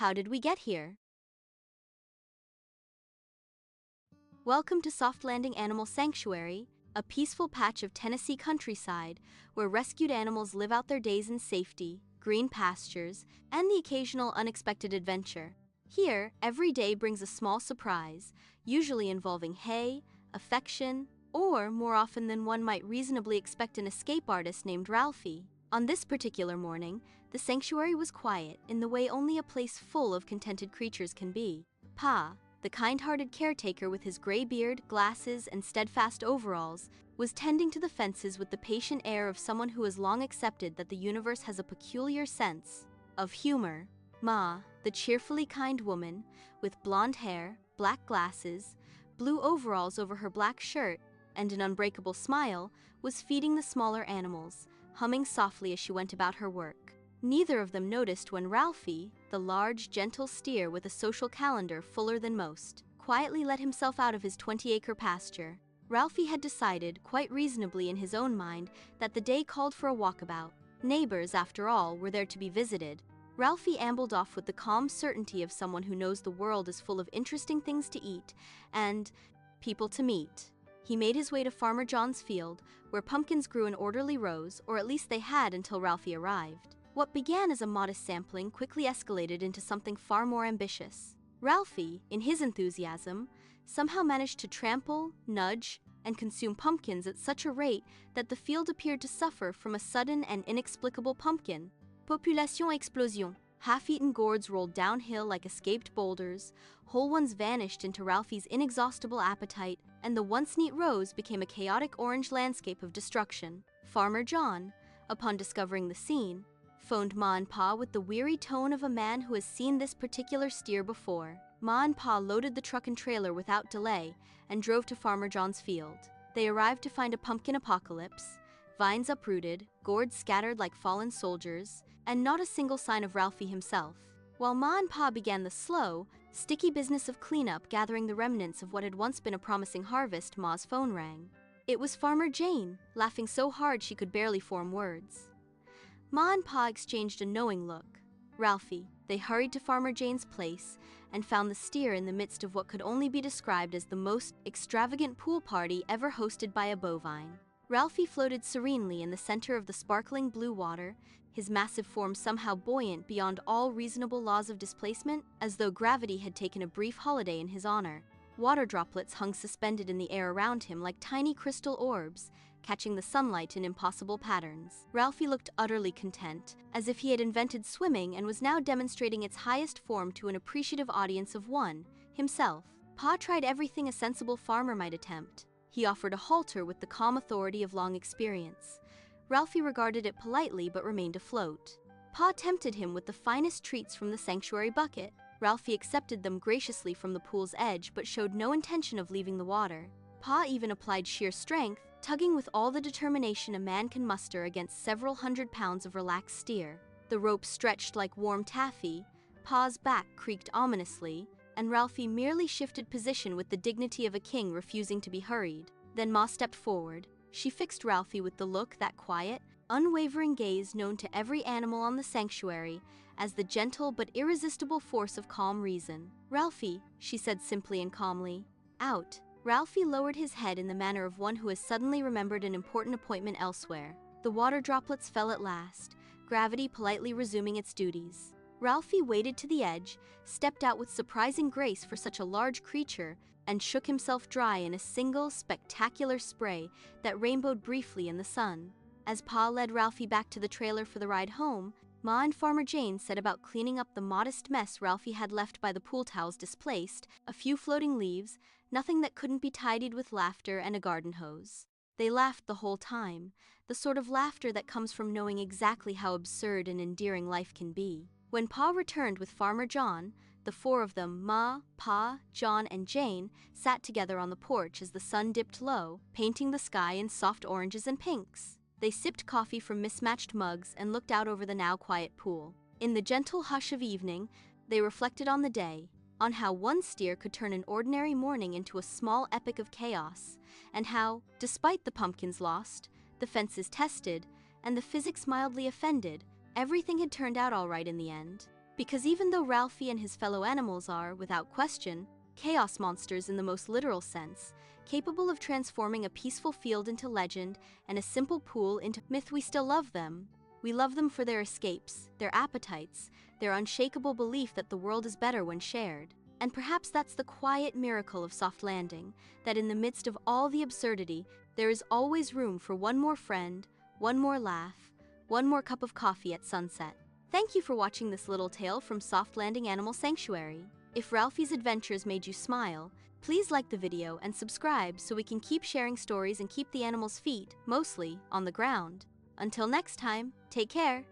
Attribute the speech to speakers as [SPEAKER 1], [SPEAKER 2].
[SPEAKER 1] How did we get here? Welcome to Soft Landing Animal Sanctuary, a peaceful patch of Tennessee countryside where rescued animals live out their days in safety, green pastures, and the occasional unexpected adventure. Here, every day brings a small surprise, usually involving hay, affection, or, more often than one might reasonably expect, an escape artist named Ralphie. On this particular morning, the sanctuary was quiet in the way only a place full of contented creatures can be. Pa, the kind-hearted caretaker with his gray beard, glasses, and steadfast overalls, was tending to the fences with the patient air of someone who has long accepted that the universe has a peculiar sense of humor. Ma, the cheerfully kind woman, with blonde hair, black glasses, blue overalls over her black shirt, and an unbreakable smile, was feeding the smaller animals, humming softly as she went about her work. Neither of them noticed when Ralphie, the large, gentle steer with a social calendar fuller than most, quietly let himself out of his 20-acre pasture. Ralphie had decided, quite reasonably in his own mind, that the day called for a walkabout. Neighbors, after all, were there to be visited. Ralphie ambled off with the calm certainty of someone who knows the world is full of interesting things to eat and people to meet. He made his way to Farmer John's field, where pumpkins grew in orderly rows, or at least they had until Ralphie arrived. What began as a modest sampling quickly escalated into something far more ambitious. Ralphie, in his enthusiasm, somehow managed to trample, nudge, and consume pumpkins at such a rate that the field appeared to suffer from a sudden and inexplicable pumpkin population explosion. Half-eaten gourds rolled downhill like escaped boulders, whole ones vanished into Ralphie's inexhaustible appetite, and the once neat rows became a chaotic orange landscape of destruction. Farmer John, upon discovering the scene, phoned Ma and Pa with the weary tone of a man who has seen this particular steer before. Ma and Pa loaded the truck and trailer without delay and drove to Farmer John's field. They arrived to find a pumpkin apocalypse, vines uprooted, gourds scattered like fallen soldiers, and not a single sign of Ralphie himself. While Ma and Pa began the slow, sticky business of cleanup, gathering the remnants of what had once been a promising harvest, Ma's phone rang. It was Farmer Jane, laughing so hard she could barely form words. Ma and Pa exchanged a knowing look. Ralphie, they hurried to Farmer Jane's place and found the steer in the midst of what could only be described as the most extravagant pool party ever hosted by a bovine. Ralphie floated serenely in the center of the sparkling blue water, his massive form somehow buoyant beyond all reasonable laws of displacement, as though gravity had taken a brief holiday in his honor. Water droplets hung suspended in the air around him like tiny crystal orbs, catching the sunlight in impossible patterns. Ralphie looked utterly content, as if he had invented swimming and was now demonstrating its highest form to an appreciative audience of one, himself. Pa tried everything a sensible farmer might attempt. He offered a halter with the calm authority of long experience. Ralphie regarded it politely but remained afloat. Pa tempted him with the finest treats from the sanctuary bucket. Ralphie accepted them graciously from the pool's edge but showed no intention of leaving the water. Pa even applied sheer strength, tugging with all the determination a man can muster against several hundred pounds of relaxed steer. The rope stretched like warm taffy, Pa's back creaked ominously, and Ralphie merely shifted position with the dignity of a king refusing to be hurried. Then Ma stepped forward. She fixed Ralphie with the look, that quiet, unwavering gaze known to every animal on the sanctuary as the gentle but irresistible force of calm reason. "Ralphie," she said simply and calmly. "Out." Ralphie lowered his head in the manner of one who has suddenly remembered an important appointment elsewhere. The water droplets fell at last, gravity politely resuming its duties. Ralphie waded to the edge, stepped out with surprising grace for such a large creature, and shook himself dry in a single, spectacular spray that rainbowed briefly in the sun. As Pa led Ralphie back to the trailer for the ride home, Ma and Farmer Jane set about cleaning up the modest mess Ralphie had left by the pool towels displaced, a few floating leaves, nothing that couldn't be tidied with laughter and a garden hose. They laughed the whole time, the sort of laughter that comes from knowing exactly how absurd and endearing life can be. When Pa returned with Farmer John, the four of them, Ma, Pa, John, and Jane, sat together on the porch as the sun dipped low, painting the sky in soft oranges and pinks. They sipped coffee from mismatched mugs and looked out over the now quiet pool. In the gentle hush of evening, they reflected on the day, on how one steer could turn an ordinary morning into a small epic of chaos, and how, despite the pumpkins lost, the fences tested, and the physics mildly offended, everything had turned out all right in the end. Because even though Ralphie and his fellow animals are, without question, chaos monsters in the most literal sense, capable of transforming a peaceful field into legend and a simple pool into myth, we still love them. We love them for their escapes, their appetites, their unshakable belief that the world is better when shared. And perhaps that's the quiet miracle of Soft Landing, that in the midst of all the absurdity, there is always room for one more friend, one more laugh, one more cup of coffee at sunset. Thank you for watching this little tale from Soft Landing Animal Sanctuary. If Ralphie's adventures made you smile, please like the video and subscribe so we can keep sharing stories and keep the animals' feet, mostly, on the ground. Until next time, take care!